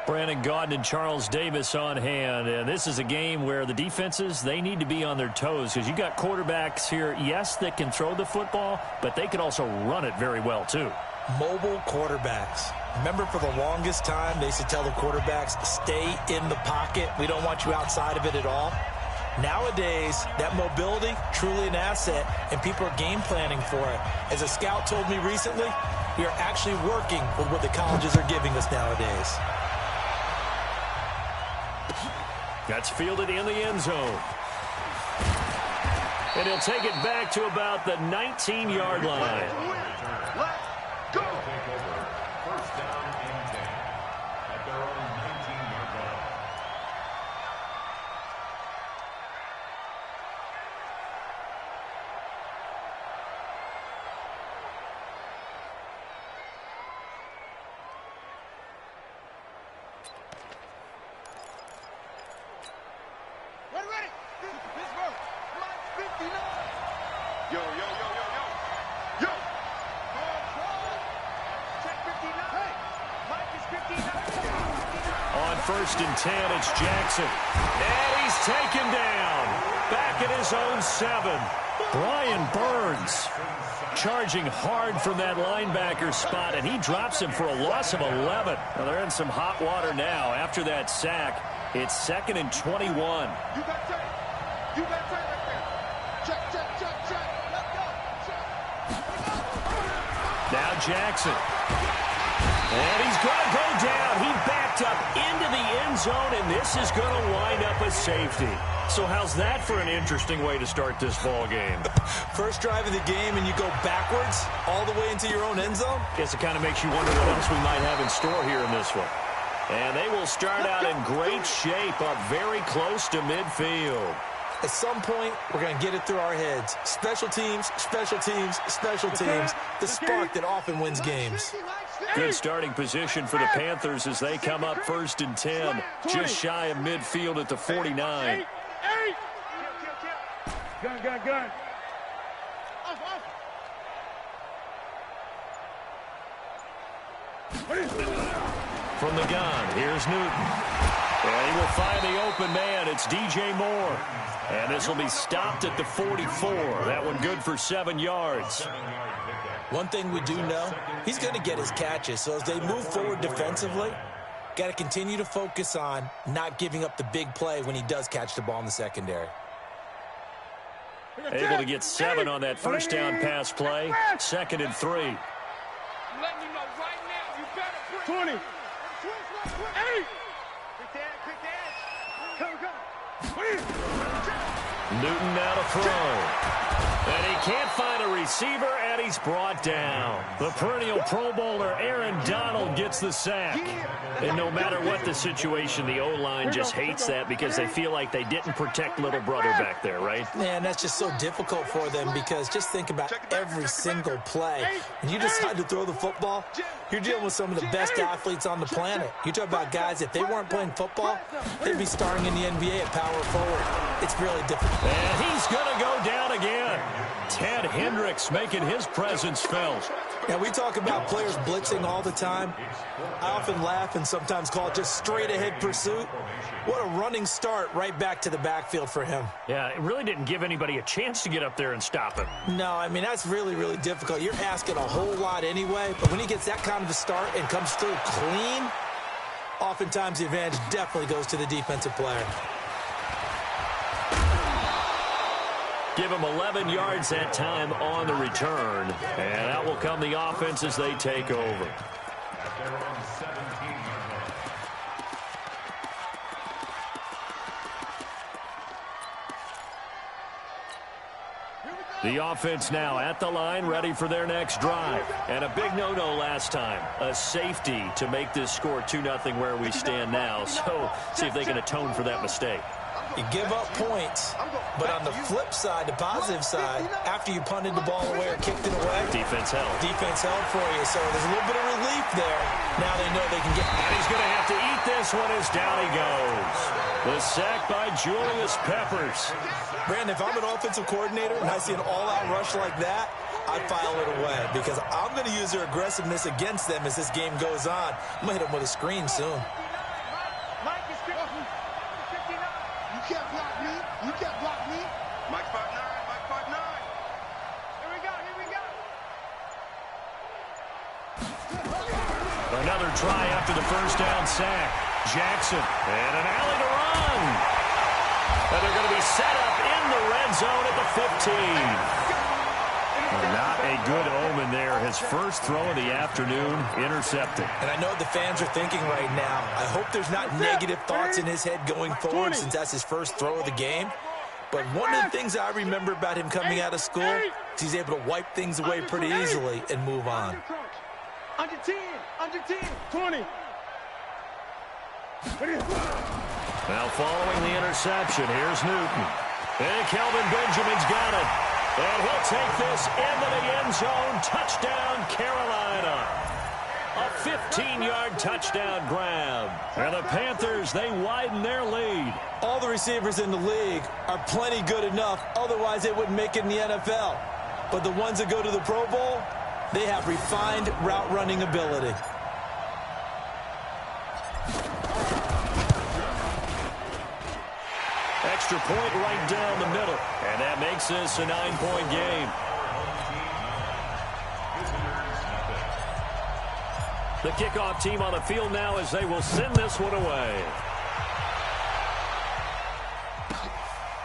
Brandon Gaudin and Charles Davis on hand. And this is a game where the defenses, they need to be on their toes because you got quarterbacks here, yes, that can throw the football, but they can also run it very well too. Mobile quarterbacks. Remember, for the longest time, they used to tell the quarterbacks, stay in the pocket. We don't want you outside of it at all. Nowadays, that mobility, truly an asset, and people are game planning for it. As a scout told me recently, we are actually working with what the colleges are giving us nowadays. That's fielded in the end zone. And he'll take it back to about the 19-yard line. Let's go. First down and 10 at their own 19-yard line. Ready. This road. Mike 59. Yo. Yo. Check 59. Hey, Mike is 59. On first and 10, it's Jackson. And he's taken down. Back at his own 7. Brian Burns charging hard from that linebacker spot, and he drops him for a loss of 11. Now they're in some hot water now after that sack. It's 2nd and 21. You got time. You got time right there. Check. Let's go. Check. Now Jackson. And he's going to go down. He backed up into the end zone, and this is going to wind up a safety. So how's that for an interesting way to start this ball game? First drive of the game, and you go backwards all the way into your own end zone? Guess it kind of makes you wonder what else we might have in store here in this one. And they will start out in great shape, up very close to midfield. At some point, we're going to get it through our heads. Special teams. The spark that often wins games. Good starting position for the Panthers as they come up first and 10. Just shy of midfield at the 49. Gun. From the gun, here's Newton. And he will find the open man. It's DJ Moore. And this will be stopped at the 44. That one good for 7 yards. One thing we do know, he's going to get his catches. So as they move forward defensively, got to continue to focus on not giving up the big play when he does catch the ball in the secondary. Able to get 7 on that first down pass play. 2nd and 3. Let me know right now. You better 20. 8. Quick dad. Come. Newton now to throw. And he can't find a receiver, and he's brought down. The perennial Pro Bowler Aaron Donald gets the sack. And no matter what the situation, the O-line just hates that because they feel like they didn't protect little brother back there, right? Man, that's just so difficult for them because just think about every single play. When you decide to throw the football, you're dealing with some of the best athletes on the planet. You talk about guys, if they weren't playing football, they'd be starting in the NBA at power forward. It's really difficult. And he's going to go down again. Ted Hendricks making his presence felt. Now, we talk about players blitzing all the time. I often laugh and sometimes call it just straight-ahead pursuit. What a running start right back to the backfield for him. Yeah, it really didn't give anybody a chance to get up there and stop him. No, I mean, that's really, really difficult. You're asking a whole lot anyway, but when he gets that kind of a start and comes through clean, oftentimes the advantage definitely goes to the defensive player. Give him 11 yards that time on the return. And that will come the offense as they take over. The offense now at the line, ready for their next drive. And a big no-no last time. A safety to make this score 2-0 where we stand now. So see if they can atone for that mistake. You give up points, but on the flip side, the positive side, after you punted the ball away or kicked it away, defense held. Defense held for you, so there's a little bit of relief there. Now they know they can get. And he's going to have to eat this one as down he goes. The sack by Julius Peppers. Brandon, if I'm an offensive coordinator and I see an all-out rush like that, I'd file it away because I'm going to use their aggressiveness against them as this game goes on. I'm going to hit them with a screen soon. Another try after the first down sack. Jackson, and an alley to run. And they're going to be set up in the red zone at the 15. Not a good omen there. His first throw of the afternoon intercepted. And I know what the fans are thinking right now. I hope there's not negative thoughts in his head going forward since that's his first throw of the game. But one of the things I remember about him coming out of school is he's able to wipe things away pretty easily and move on. Under 10, 20. Now following the interception, here's Newton. And Kelvin Benjamin's got it. And he'll take this into the end zone. Touchdown, Carolina. A 15-yard touchdown grab. And the Panthers, they widen their lead. All the receivers in the league are plenty good enough. Otherwise, they wouldn't make it in the NFL. But the ones that go to the Pro Bowl, they have refined route running ability. Extra point right down the middle. And that makes this a 9-point game. The kickoff team on the field now as they will send this one away.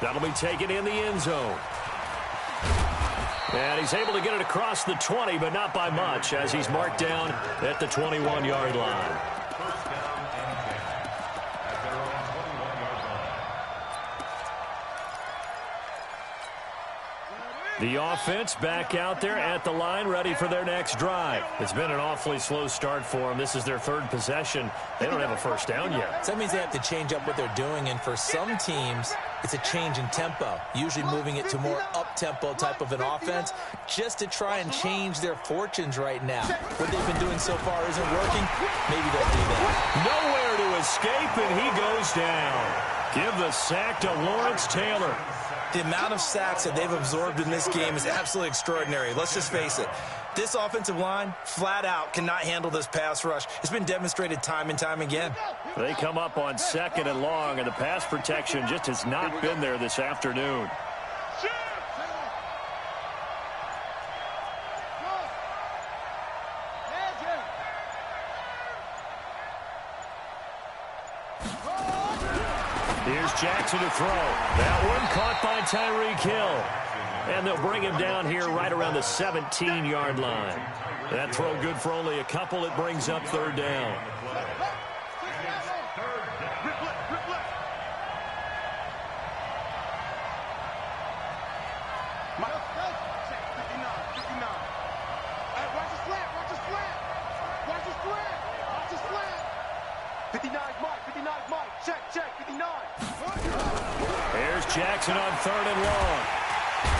That'll be taken in the end zone. And he's able to get it across the 20, but not by much, as he's marked down at the 21-yard line. The offense back out there at the line, ready for their next drive. It's been an awfully slow start for them. This is their third possession. They don't have a first down yet. So that means they have to change up what they're doing, and for some teams, it's a change in tempo, usually moving it to more up-tempo type of an offense, just to try and change their fortunes right now. What they've been doing so far isn't working. Maybe they'll do that. Nowhere to escape, and he goes down. Give the sack to Lawrence Taylor. The amount of sacks that they've absorbed in this game is absolutely extraordinary. Let's just face it. This offensive line, flat out, cannot handle this pass rush. It's been demonstrated time and time again. They come up on 2nd and long, and the pass protection just has not been there this afternoon. Here's Jackson to throw. That one caught by Tyreek Hill. And they'll bring him down here right around the 17-yard line. That throw good for only a couple. It brings up 3rd down. Here's Jackson on 3rd and long.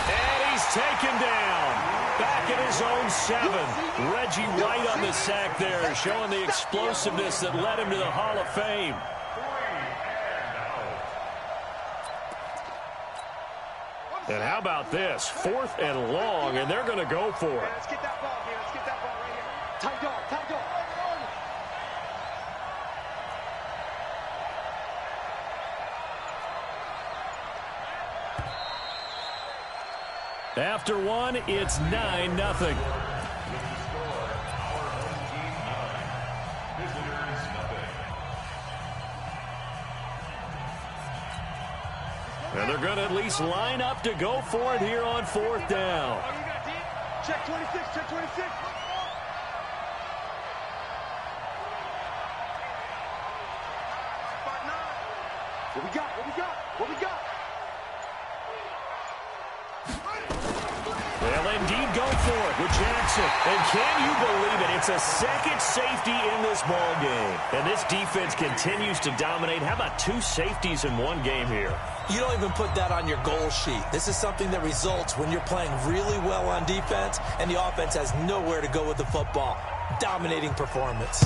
And he's taken down. Back at his own 7. Reggie White on the sack there, showing the explosiveness that led him to the Hall of Fame. And how about this? 4th and long, and they're going to go for it. Let's get that ball here. Let's get that ball right here. Tight dog, tight dog. After one, it's 9-0. And they're going to at least line up to go for it here on 4th down. Check 26, check 26. What we got? What we got? What we got? They'll indeed go for it with Jackson. And can you believe it? It's a second safety in this ball game. And this defense continues to dominate. How about 2 safeties in one game here? You don't even put that on your goal sheet. This is something that results when you're playing really well on defense and the offense has nowhere to go with the football. Dominating performance.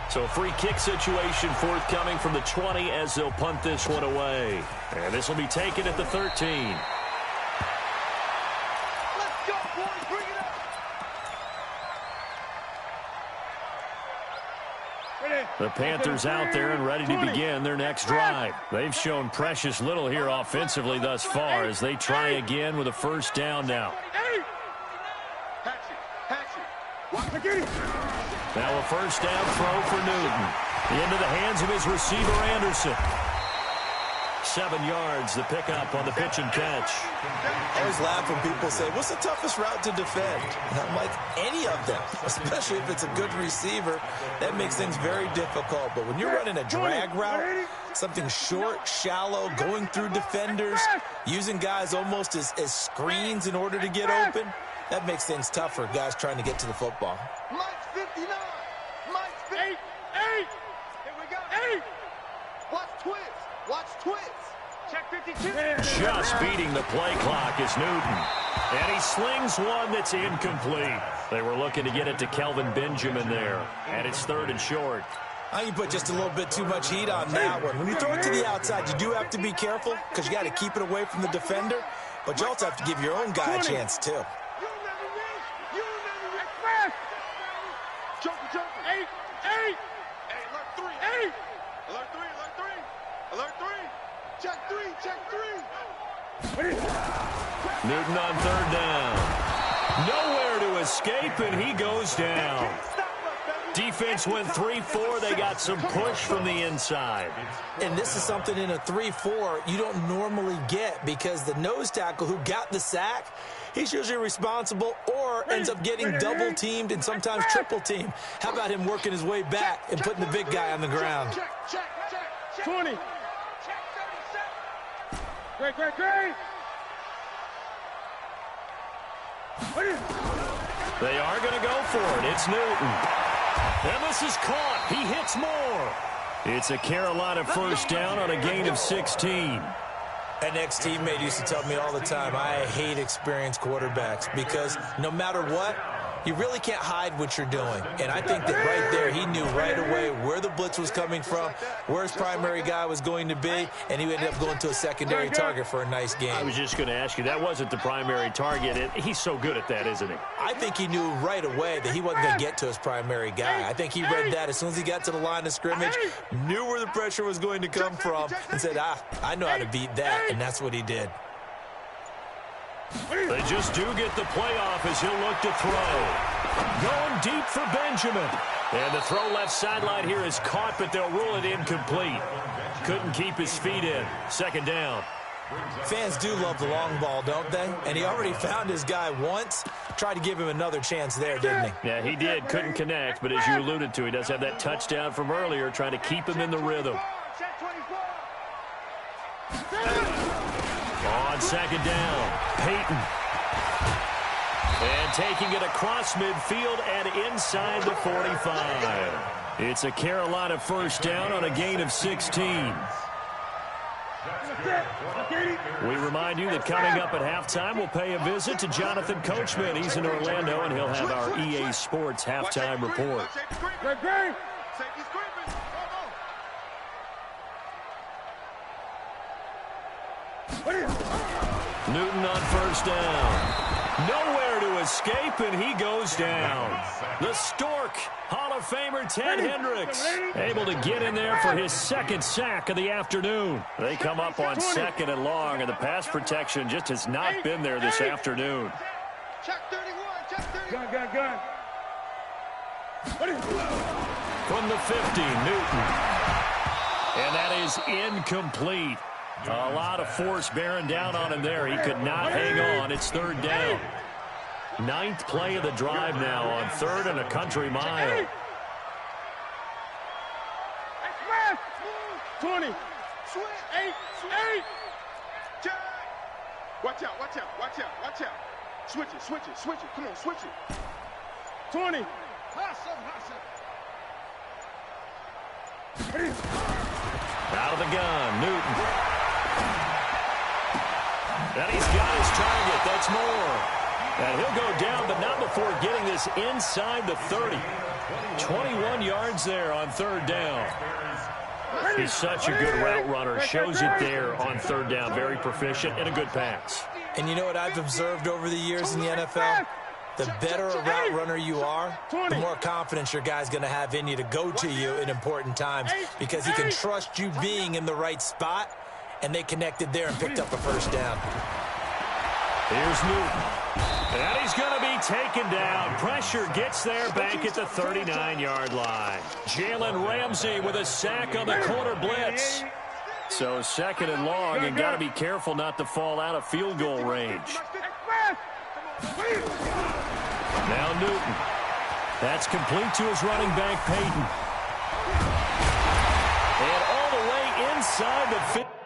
So a free kick situation forthcoming from the 20 as they'll punt this one away. And this will be taken at the 13. The Panthers out there and ready to begin their next drive. They've shown precious little here offensively thus far as they try again with a first down now. Now a first down throw for Newton. Into the hands of his receiver, Anderson. 7 yards, the pickup on the pitch and catch. I always laugh when people say, what's the toughest route to defend? And I'm like, any of them, especially if it's a good receiver. That makes things very difficult. But when you're running a drag route, something short, shallow, going through defenders, using guys almost as screens in order to get open, that makes things tough for guys trying to get to the football. Mike's 59. Mike's 50. 8. Here we go. 8. Watch twist. Watch twist. Check 52. Just beating the play clock is Newton. And he slings one that's incomplete. They were looking to get it to Kelvin Benjamin there. And it's 3rd and short. You put just a little bit too much heat on that one. When you throw it to the outside, you do have to be careful because you got to keep it away from the defender. But you also have to give your own guy a chance, too. Joker. 8. Hey, alert 3. 8. Alert 3. Alert 3. Check 3. Newton on 3rd down. Nowhere to escape, and he goes down. Defense went 3-4. They got some push from the inside. And this is something in a 3-4 you don't normally get because the nose tackle who got the sack, he's usually responsible or ends up getting double-teamed and sometimes triple-teamed. How about him working his way back and putting the big guy on the ground? Check. 20. Great. They are going to go for it. It's Newton. And this is caught. He hits more. It's a Carolina first down on a gain of 16. An ex-teammate used to tell me all the time, I hate experienced quarterbacks because no matter what, you really can't hide what you're doing. And I think that right there, he knew right away where the blitz was coming from, where his primary guy was going to be, and he ended up going to a secondary target for a nice game. I was just going to ask you, that wasn't the primary target. He's so good at that, isn't he? I think he knew right away that he wasn't going to get to his primary guy. I think he read that as soon as he got to the line of scrimmage, knew where the pressure was going to come from, and said, I know how to beat that, and that's what he did. They just do get the playoff as he'll look to throw. Going deep for Benjamin. And the throw left sideline here is caught, but they'll rule it incomplete. Couldn't keep his feet in. 2nd down. Fans do love the long ball, don't they? And he already found his guy once. Tried to give him another chance there, didn't he? Yeah, he did. Couldn't connect, but as you alluded to, he does have that touchdown from earlier, trying to keep him in the rhythm. On 2nd down, Peyton. And taking it across midfield and inside the 45. It's a Carolina first down on a gain of 16. We remind you that coming up at halftime, we'll pay a visit to Jonathan Coachman. He's in Orlando, and he'll have our EA Sports halftime report. Newton on first down. Nowhere to escape, and he goes down. The Stork, Hall of Famer Ted Hendricks, able to get in there for his 2nd sack of the afternoon. They come up on 2nd and long, and the pass protection just has not been there this afternoon. Check 31. Gun. From the 50, Newton. And that is incomplete. A lot of force bearing down on him there. He could not hang on. It's 3rd down. 9th play of the drive now on 3rd and a country mile. 20. 8. Watch out. Switch it. Come on, switch it. 20. Out of the gun, Newton. And he's got his target. That's more. And he'll go down, but not before getting this inside the 30. 21 yards there on 3rd down. He's such a good route runner. Shows it there on 3rd down. Very proficient and a good pass. And you know what I've observed over the years in the NFL? The better a route runner you are, the more confidence your guy's going to have in you to go to you in important times because he can trust you being in the right spot, and they connected there and picked up a first down. Here's Newton. And he's going to be taken down. Pressure gets there back at the 39-yard line. Jalen Ramsey with a sack on the corner blitz. So 2nd and long, and got to be careful not to fall out of field goal range. Now Newton. That's complete to his running back, Payton. And all the way inside the 50.